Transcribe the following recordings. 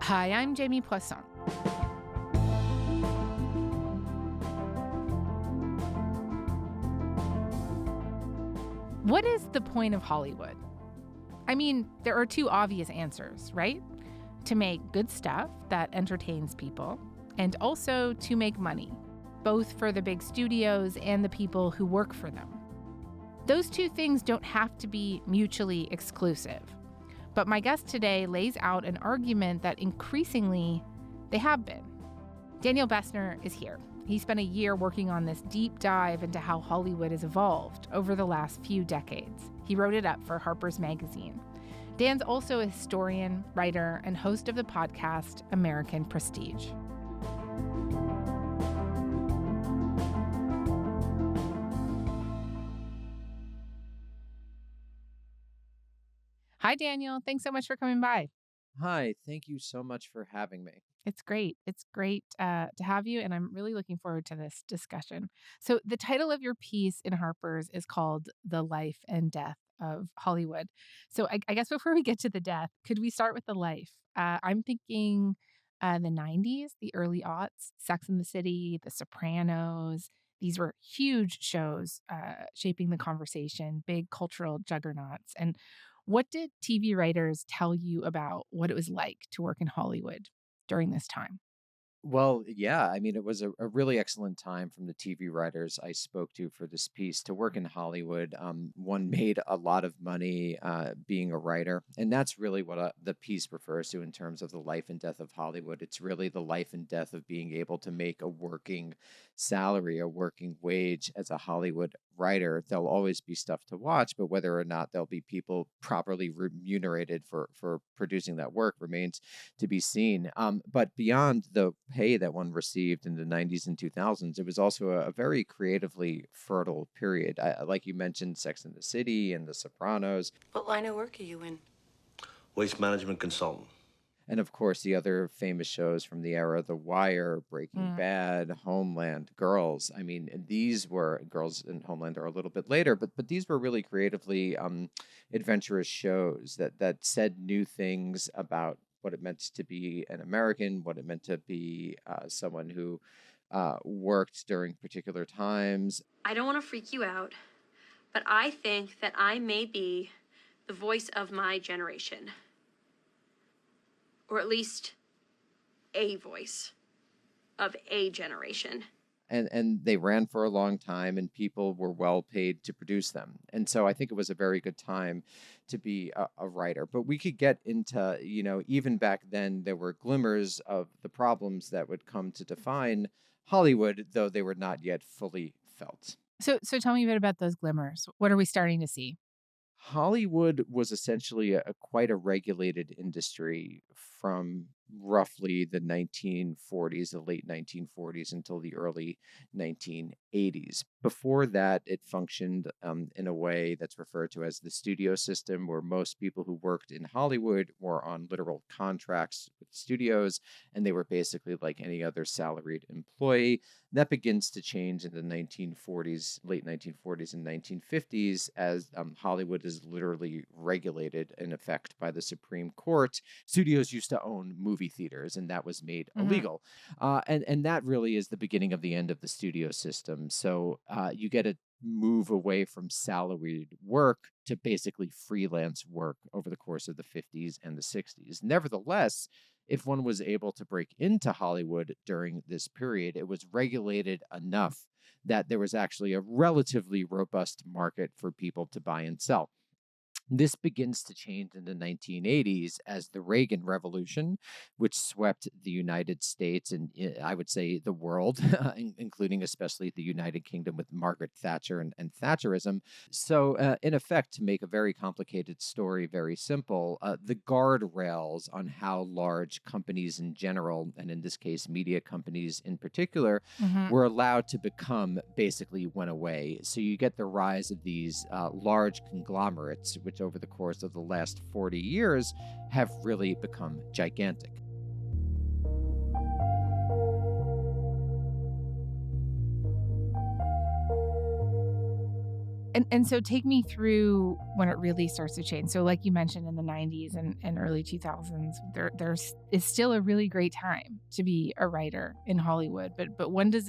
Hi, I'm Jamie Poisson. What is the point of Hollywood? I mean, there are two obvious answers, right? To make good stuff that entertains people, and also to make money, both for the big studios and the people who work for them. Those two things don't have to be mutually exclusive. But my guest today lays out an argument that increasingly they have been. Daniel Bessner is here. He spent a year working on this deep dive into how Hollywood has evolved over the last few decades. He wrote it up for Harper's Magazine. Dan's also a historian, writer, and host of the podcast American Prestige. Hi, Daniel. Thanks so much for coming by. Hi, thank you so much for having me. It's great. It's great to have you, and I'm really looking forward to this discussion. So the title of your piece in Harper's is called The Life and Death of Hollywood. So I guess before we get to the death, could we start with the life? I'm thinking the 90s, the early aughts, Sex and the City, The Sopranos. These were huge shows shaping the conversation, big cultural juggernauts. And what did TV writers tell you about what it was like to work in Hollywood during this time? Well, yeah, I mean, it was a really excellent time from the TV writers I spoke to for this piece to work in Hollywood. One made a lot of money being a writer, and that's really what the piece refers to in terms of the life and death of Hollywood. It's really the life and death of being able to make a working salary, a working wage as a Hollywood writer. There'll always be stuff to watch, but whether or not there'll be people properly remunerated for producing that work remains to be seen. But beyond the pay that one received in the 90s and 2000s, it was also a very creatively fertile period. Like you mentioned, Sex and the City and The Sopranos. What line of work are you in? Waste management consultant. And of course, the other famous shows from the era, The Wire, Breaking Bad, Homeland, Girls. I mean, these were, Girls and Homeland are a little bit later, but these were really creatively adventurous shows that said new things about what it meant to be an American, what it meant to be someone who worked during particular times. I don't want to freak you out, but I think that I may be the voice of my generation. Or at least a voice of a generation. And they ran for a long time, and people were well paid to produce them. And so I think it was a very good time to be a writer. But we could get into, even back then, there were glimmers of the problems that would come to define Hollywood, though they were not yet fully felt. So tell me a bit about those glimmers. What are we starting to see? Hollywood was essentially quite a regulated industry from roughly the 1940s, the late 1940s until the early 1980s. Before that, it functioned in a way that's referred to as the studio system, where most people who worked in Hollywood were on literal contracts with studios, and they were basically like any other salaried employee. That begins to change in the 1940s, late 1940s and 1950s, as Hollywood is literally regulated in effect by the Supreme Court. Studios used to own movie theaters, and that was made illegal. And that really is the beginning of the end of the studio system. So you get a move away from salaried work to basically freelance work over the course of the 50s and the 60s. Nevertheless, if one was able to break into Hollywood during this period, it was regulated enough that there was actually a relatively robust market for people to buy and sell. This begins to change in the 1980s as the Reagan Revolution, which swept the United States and I would say the world, including especially the United Kingdom with Margaret Thatcher and Thatcherism. So in effect, to make a very complicated story very simple, the guardrails on how large companies in general, and in this case, media companies in particular, were allowed to become basically went away. So you get the rise of these large conglomerates, which over the course of the last 40 years have really become gigantic. And so take me through when it really starts to change. So like you mentioned in the 90s and early 2000s, there's is still a really great time to be a writer in Hollywood. But when does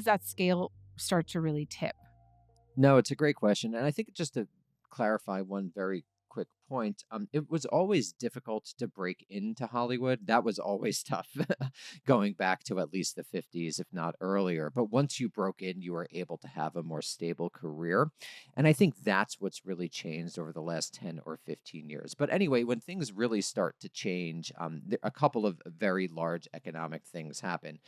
that scale start to really tip? No, it's a great question. And I think just to clarify one very quick point, it was always difficult to break into Hollywood. That was always tough, going back to at least the 50s, if not earlier. But once you broke in, you were able to have a more stable career. And I think that's what's really changed over the last 10 or 15 years. But anyway, when things really start to change, a couple of very large economic things happen.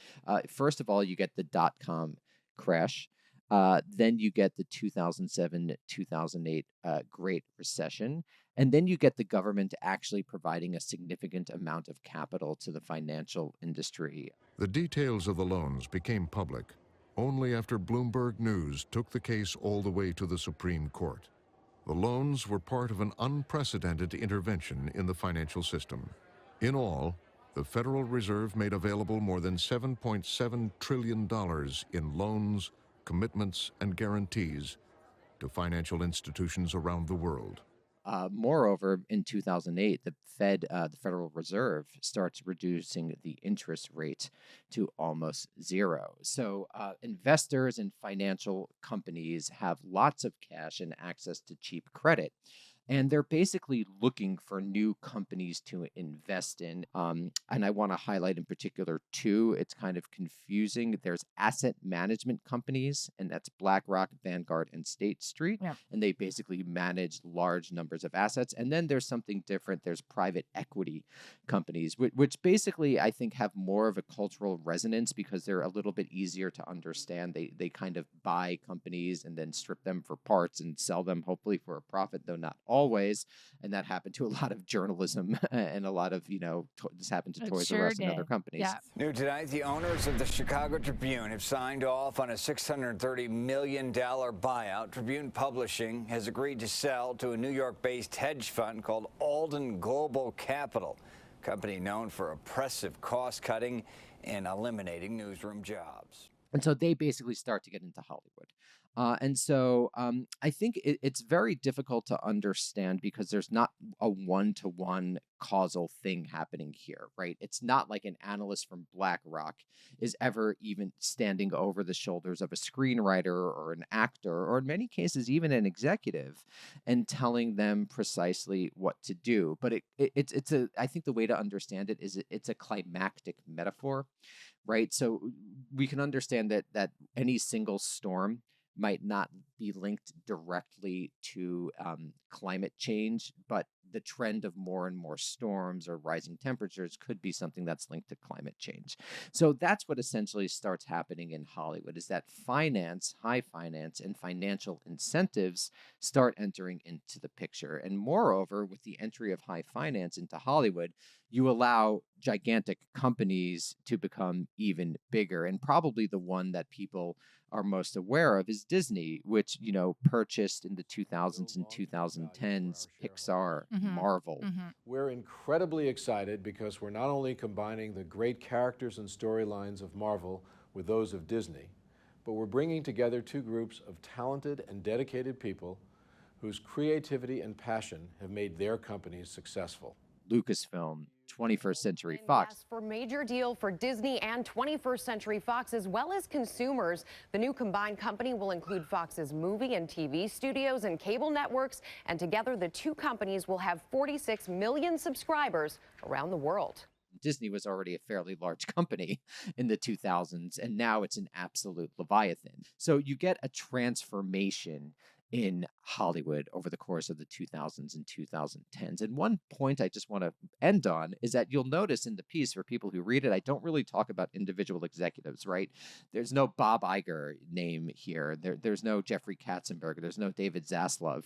First of all, you get the dot-com crash. Then you get the 2007, 2008 Great Recession. And then you get the government actually providing a significant amount of capital to the financial industry. The details of the loans became public only after Bloomberg News took the case all the way to the Supreme Court. The loans were part of an unprecedented intervention in the financial system. In all, the Federal Reserve made available more than $7.7 trillion in loans, commitments, and guarantees to financial institutions around the world. Moreover, in 2008, the Federal Reserve, starts reducing the interest rate to almost zero. So investors and financial companies have lots of cash and access to cheap credit. And they're basically looking for new companies to invest in. And I want to highlight in particular two. It's kind of confusing. There's asset management companies, and that's BlackRock, Vanguard, and State Street. Yeah. And they basically manage large numbers of assets. And then there's something different. There's private equity companies, which basically I think have more of a cultural resonance because they're a little bit easier to understand. They kind of buy companies and then strip them for parts and sell them, hopefully for a profit, though not always. And that happened to a lot of journalism and a lot of, this happened to It Toys sure R Us and did. other companies. Yeah. New tonight, the owners of the Chicago Tribune have signed off on a $630 million buyout. Tribune Publishing has agreed to sell to a New York-based hedge fund called Alden Global Capital, a company known for oppressive cost-cutting and eliminating newsroom jobs. And so they basically start to get into Hollywood. And so I think it's very difficult to understand because there's not a one-to-one causal thing happening here, right? It's not like an analyst from BlackRock is ever even standing over the shoulders of a screenwriter or an actor, or in many cases, even an executive, and telling them precisely what to do. But I think the way to understand it is it's a climactic metaphor, right? So we can understand that any single storm might not be linked directly to climate change, but the trend of more and more storms or rising temperatures could be something that's linked to climate change. So that's what essentially starts happening in Hollywood, is that finance, high finance, and financial incentives start entering into the picture. And moreover, with the entry of high finance into Hollywood, you allow gigantic companies to become even bigger. And probably the one that people are most aware of is Disney, which, purchased in the 2000s and 2010s Pixar, Marvel. We're incredibly excited because we're not only combining the great characters and storylines of Marvel with those of Disney, but we're bringing together two groups of talented and dedicated people whose creativity and passion have made their companies successful. Lucasfilm, 21st Century Fox. Yes, for major deal for Disney and 21st Century Fox, as well as consumers. The new combined company will include Fox's movie and TV studios and cable networks, and together the two companies will have 46 million subscribers around the world. Disney was already a fairly large company in the 2000s, and now it's an absolute leviathan. So you get a transformation in Hollywood over the course of the 2000s and 2010s. And one point I just want to end on is that you'll notice in the piece, for people who read it, I don't really talk about individual executives, right? There's no Bob Iger name here. There's no Jeffrey Katzenberg. There's no David Zaslav.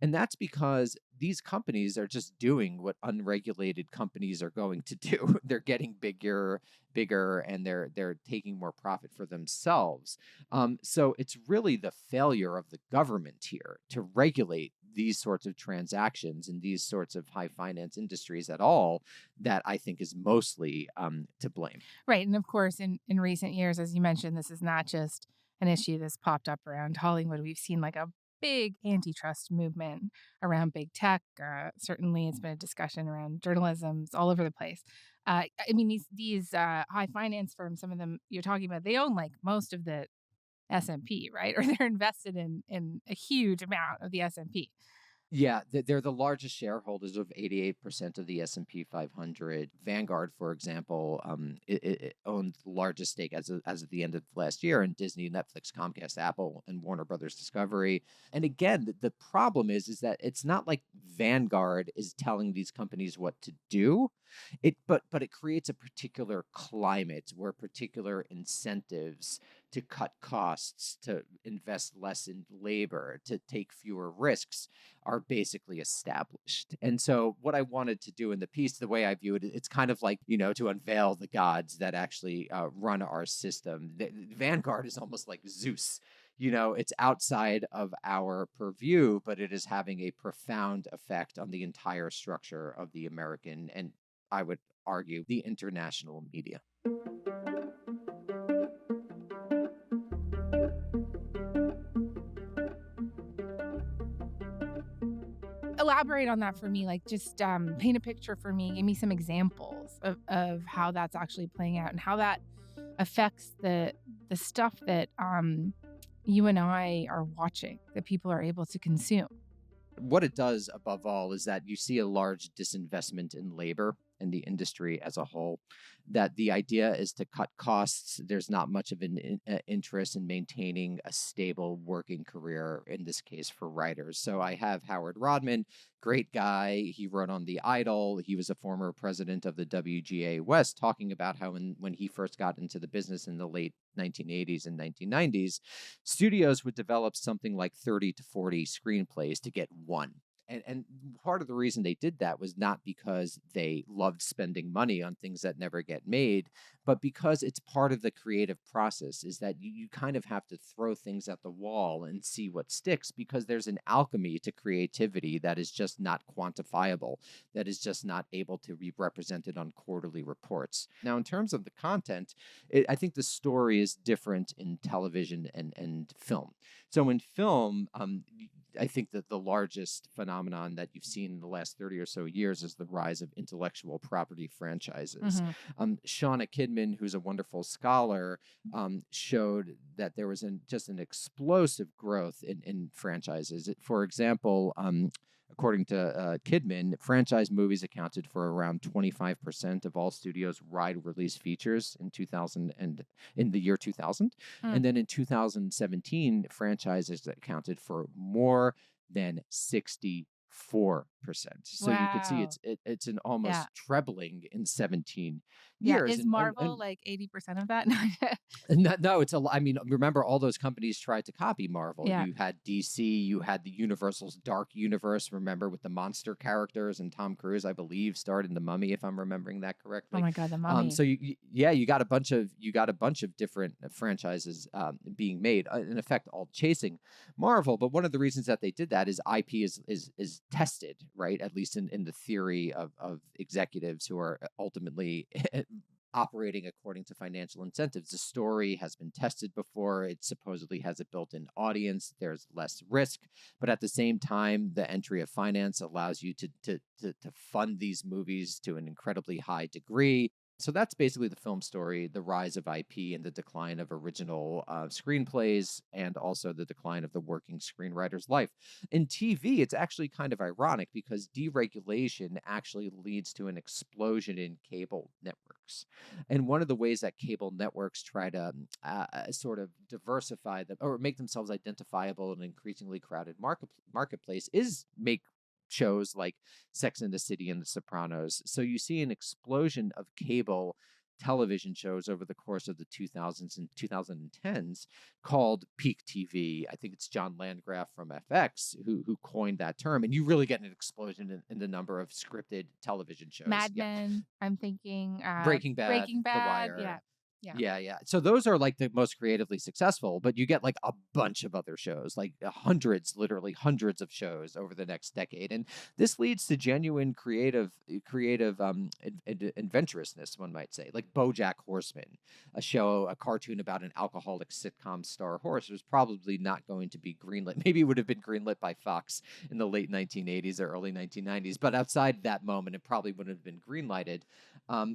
And that's because these companies are just doing what unregulated companies are going to do. They're getting bigger, and they're taking more profit for themselves. So it's really the failure of the government here to regulate these sorts of transactions and these sorts of high finance industries at all that I think is mostly to blame. Right. And of course, in recent years, as you mentioned, this is not just an issue that's popped up around Hollywood. We've seen like a big antitrust movement around big tech. Certainly, it's been a discussion around journalism. It's all over the place. I mean, these high finance firms, some of them you're talking about, they own like most of the S&P, right? Or they're invested in a huge amount of the S&P. Yeah, they're the largest shareholders of 88% of the S&P 500. Vanguard, for example, it owned the largest stake as of the end of last year in Disney, Netflix, Comcast, Apple, and Warner Brothers Discovery. And again, the problem is that it's not like Vanguard is telling these companies what to do. But it creates a particular climate where particular incentives to cut costs, to invest less in labor, to take fewer risks are basically established. And so what I wanted to do in the piece, the way I view it, it's kind of like, to unveil the gods that actually run our system. Vanguard is almost like Zeus. It's outside of our purview, but it is having a profound effect on the entire structure of the American, and I would argue, the international media. Elaborate on that for me, like just paint a picture for me, give me some examples of how that's actually playing out and how that affects the stuff that you and I are watching, that people are able to consume. What it does above all is that you see a large disinvestment in labor in the industry as a whole, that the idea is to cut costs. There's not much of an interest in maintaining a stable working career, in this case for writers. So I have Howard Rodman, great guy. He wrote on The Idol. He was a former president of the WGA West, talking about how when he first got into the business in the late 1980s and 1990s, studios would develop something like 30 to 40 screenplays to get one. And part of the reason they did that was not because they loved spending money on things that never get made, but because it's part of the creative process, is that you kind of have to throw things at the wall and see what sticks, because there's an alchemy to creativity that is just not quantifiable, that is just not able to be represented on quarterly reports. Now, in terms of the content, I think the story is different in television and film. So in film, I think that the largest phenomenon that you've seen in the last 30 or so years is the rise of intellectual property franchises. Shauna Kidman, who's a wonderful scholar, showed that there was just an explosive growth in franchises. For example, according to Kidman, franchise movies accounted for around 25% of all studios' wide release features in the year 2000. And then in 2017, franchises accounted for more than 64%. So you can see it's an almost trebling in 17 years. Is Marvel like 80% of that? No, it's I mean, remember, all those companies tried to copy Marvel. Yeah. You had DC, you had the Universal's Dark Universe, remember, with the monster characters, and Tom Cruise, I believe, starred in The Mummy, if I'm remembering that correctly. Oh my God, The Mummy. So you got a bunch of different franchises being made, in effect, all chasing Marvel. But one of the reasons that they did that is IP is tested, right? At least in the theory of executives who are ultimately operating according to financial incentives. The story has been tested before. It supposedly has a built-in audience. There's less risk, but at the same time, the entry of finance allows you to fund these movies to an incredibly high degree. So that's basically the film story, the rise of IP and the decline of original screenplays, and also the decline of the working screenwriter's life. In TV, it's actually kind of ironic, because deregulation actually leads to an explosion in cable networks. And one of the ways that cable networks try to sort of diversify them or make themselves identifiable in an increasingly crowded marketplace is make shows like Sex and the City and The Sopranos. So you see an explosion of cable television shows over the course of the 2000s and 2010s called peak TV. I think it's John Landgraf from FX who coined that term. And you really get an explosion in the number of scripted television shows. Mad Men, I'm thinking. Breaking Bad, The Wire. Yeah. Yeah. Yeah. So those are like the most creatively successful, but you get like a bunch of other shows, like hundreds, literally hundreds of shows over the next decade. And this leads to genuine creative adventurousness, one might say, like BoJack Horseman, a cartoon about an alcoholic sitcom star horse was probably not going to be greenlit. Maybe it would have been greenlit by Fox in the late 1980s or early 1990s, but outside that moment, it probably wouldn't have been greenlighted.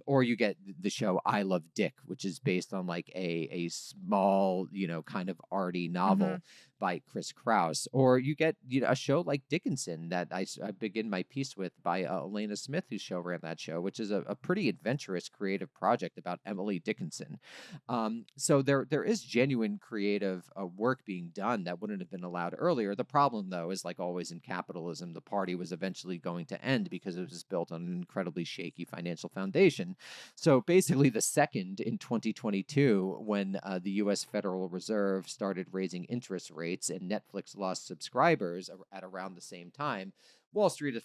Or you get the show I Love Dick, which is based on like a small, kind of arty novel by Chris Kraus. Or you get a show like Dickinson that I begin my piece with by Elena Smith, who ran that show, which is a pretty adventurous creative project about Emily Dickinson. So there is genuine creative work being done that wouldn't have been allowed earlier. The problem, though, is like always in capitalism, the party was eventually going to end because it was built on an incredibly shaky financial foundation. So basically, the second in 2022, when the U.S. Federal Reserve started raising interest rates and Netflix lost subscribers at around the same time, Wall Street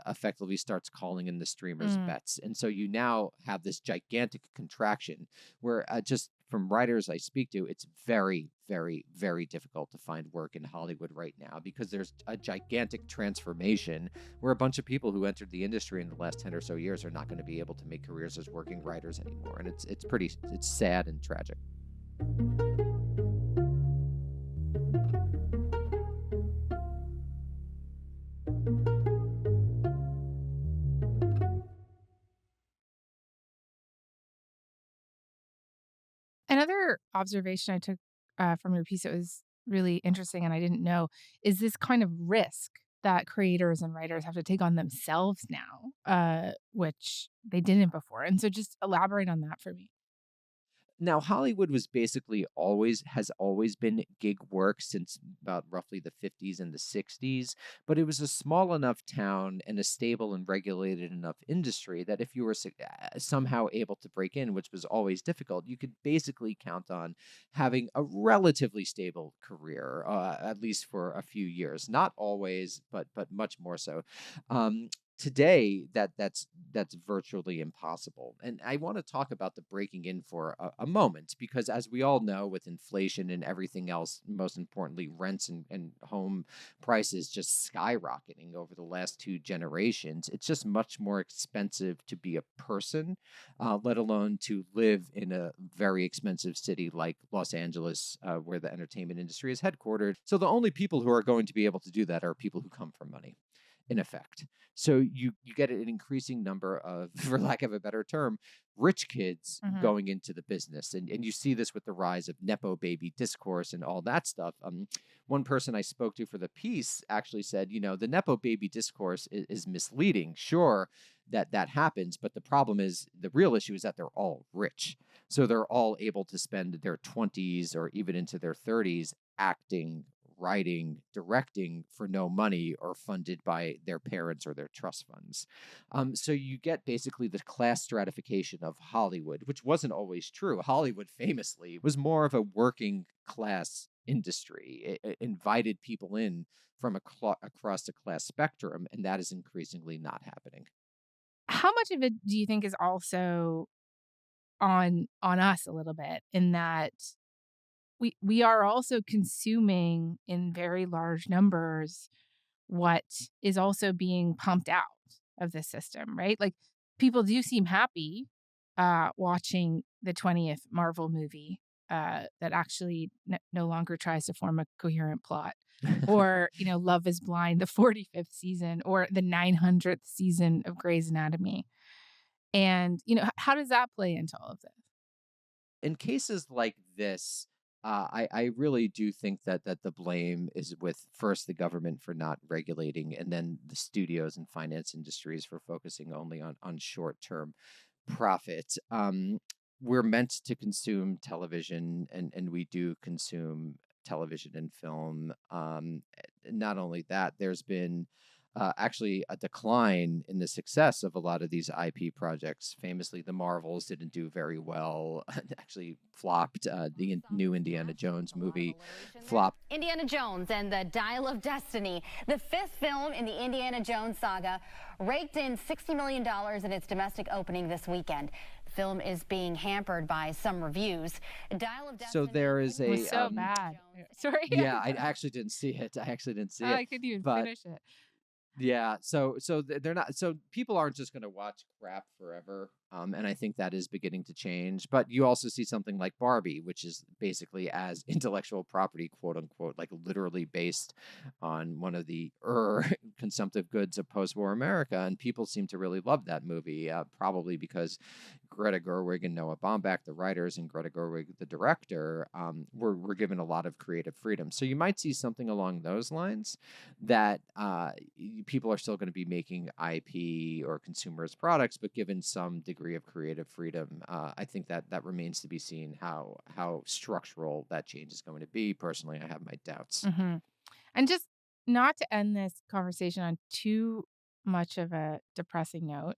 effectively starts calling in the streamers' bets. And so you now have this gigantic contraction where just from writers I speak to, it's very, very, very difficult to find work in Hollywood right now because there's a gigantic transformation where a bunch of people who entered the industry in the last 10 or so years are not going to be able to make careers as working writers anymore. And it's sad and tragic. Another observation I took from your piece that was really interesting and I didn't know is this kind of risk that creators and writers have to take on themselves now, which they didn't before. And so just elaborate on that for me. Now, Hollywood has always been gig work since about roughly the 50s and the 60s, but it was a small enough town and a stable and regulated enough industry that if you were somehow able to break in, which was always difficult, you could basically count on having a relatively stable career, at least for a few years. Not always, but much more so. Today, that's virtually impossible. And I want to talk about the breaking in for a moment, because as we all know, with inflation and everything else, most importantly, rents and home prices just skyrocketing over the last two generations, it's just much more expensive to be a person, let alone to live in a very expensive city like Los Angeles, where the entertainment industry is headquartered. So the only people who are going to be able to do that are people who come from money, in effect. So you get an increasing number of, for lack of a better term, rich kids going into the business. And you see this with the rise of Nepo baby discourse and all that stuff. One person I spoke to for the piece actually said, the Nepo baby discourse is misleading. Sure, that happens, but the problem is, the real issue is that they're all rich. So they're all able to spend their 20s or even into their 30s acting, writing, directing for no money or funded by their parents or their trust funds. So you get basically the class stratification of Hollywood, which wasn't always true. Hollywood famously was more of a working class industry. It invited people in from across the class spectrum, and that is increasingly not happening. How much of it do you think is also on us a little bit, in that we are also consuming in very large numbers what is also being pumped out of the system, right? Like, people do seem happy watching the 20th Marvel movie that actually no longer tries to form a coherent plot, or Love Is Blind, the 45th season, or the 900th season of Grey's Anatomy. And how does that play into all of this? In cases like this, I really do think that the blame is with first the government for not regulating, and then the studios and finance industries for focusing only on short-term profit. We're meant to consume television, and we do consume television and film. Not only that, there's been actually a decline in the success of a lot of these IP projects. Famously, the Marvels didn't do very well, actually flopped. The new Indiana Jones movie flopped. Indiana Jones and the Dial of Destiny, the fifth film in the Indiana Jones saga, raked in $60 million in its domestic opening this weekend. The film is being hampered by some reviews. Dial of Destiny. So there is It a was so bad. Sorry. yeah, I actually didn't see it. I couldn't even but finish it. yeah, so they're not. So people aren't just going to watch crap forever, and I think that is beginning to change. But you also see something like Barbie, which is basically as intellectual property, quote unquote, like literally based on one of the consumptive goods of post-war America, and people seem to really love that movie, probably because Greta Gerwig and Noah Baumbach, the writers, and Greta Gerwig, the director, were given a lot of creative freedom. So you might see something along those lines that people are still going to be making IP or consumers products, but given some degree of creative freedom. I think that remains to be seen how structural that change is going to be. Personally, I have my doubts. Mm-hmm. And just not to end this conversation on too much of a depressing note,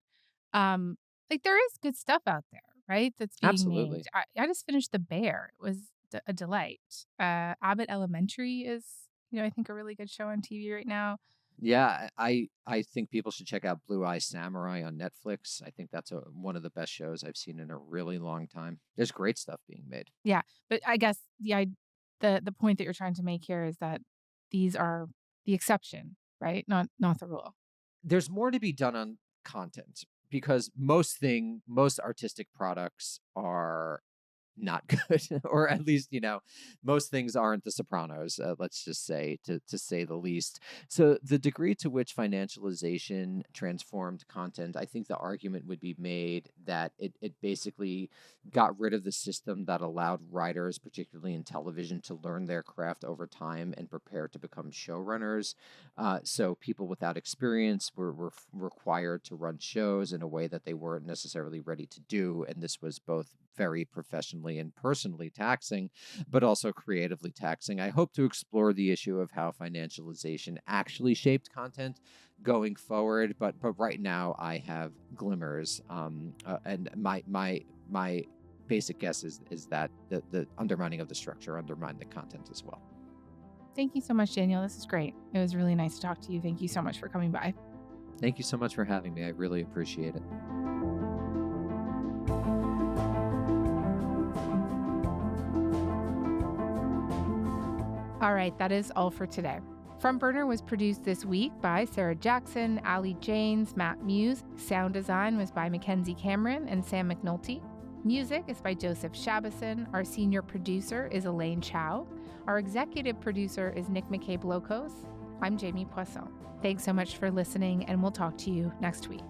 like there is good stuff out there, right? That's being Absolutely. made. I just finished The Bear. It was a delight. Abbott Elementary is, I think a really good show on TV right now. Yeah, I think people should check out Blue Eye Samurai on Netflix. I think that's one of the best shows I've seen in a really long time. There's great stuff being made. Yeah, but I guess the point that you're trying to make here is that these are the exception, right? Not the rule. There's more to be done on content because most artistic products are not good, or at least, most things aren't The Sopranos, let's just say, to say the least. So the degree to which financialization transformed content, I think the argument would be made that it basically got rid of the system that allowed writers, particularly in television, to learn their craft over time and prepare to become showrunners. So people without experience were required to run shows in a way that they weren't necessarily ready to do. And this was both very professionally and personally taxing, but also creatively taxing. I hope to explore the issue of how financialization actually shaped content going forward, but right now I have glimmers, and my basic guess is that the undermining of the structure undermined the content as well. Thank you so much, Daniel. This is great. It was really nice to talk to you. Thank you so much for coming by. Thank you so much for having me. I really appreciate it. All right, that is all for today. Front Burner was produced this week by Sarah Jackson, Ali Janes, Matt Muse. Sound design was by Mackenzie Cameron and Sam McNulty. Music is by Joseph Shabison. Our senior producer is Elaine Chow. Our executive producer is Nick McCabe-Locos. I'm Jamie Poisson. Thanks so much for listening, and we'll talk to you next week.